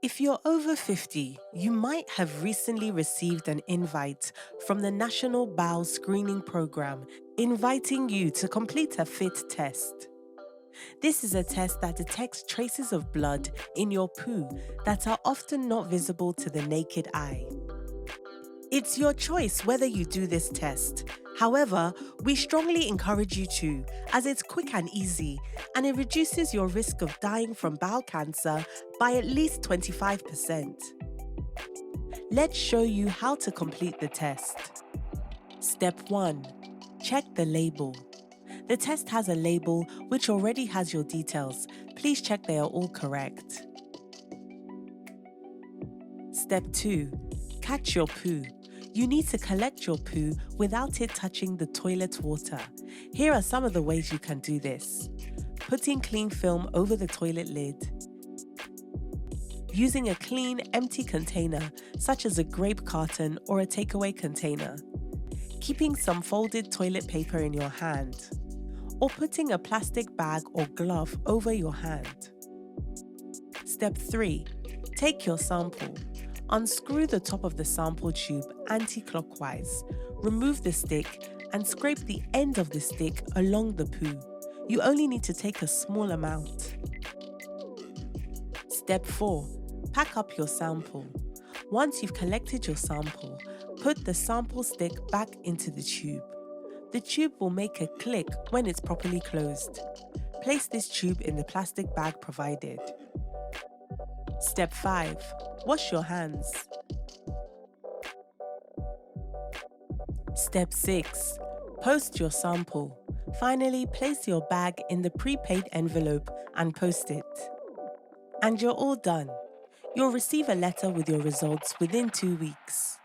If you're over 50, you might have recently received an invite from the National Bowel Screening Program inviting you to complete a FIT test. This is a test that detects traces of blood in your poo that are often not visible to the naked eye. It's your choice whether you do this test. However, we strongly encourage you to, as it's quick and easy, and it reduces your risk of dying from bowel cancer by at least 25%. Let's show you how to complete the test. Step 1. Check the label. The test has a label which already has your details. Please check they are all correct. Step 2. Catch your poo. You need to collect your poo without it touching the toilet water. Here are some of the ways you can do this. Putting cling film over the toilet lid. Using a clean, empty container, such as a grape carton or a takeaway container. Keeping some folded toilet paper in your hand. Or putting a plastic bag or glove over your hand. Step 3. Take your sample. Unscrew the top of the sample tube anti-clockwise. Remove the stick and scrape the end of the stick along the poo. You only need to take a small amount. Step 4. Pack up your sample. Once you've collected your sample, put the sample stick back into the tube. The tube will make a click when it's properly closed. Place this tube in the plastic bag provided. Step 5. Wash your hands. Step 6. Post your sample. Finally, place your bag in the prepaid envelope and post it. And you're all done. You'll receive a letter with your results within 2 weeks.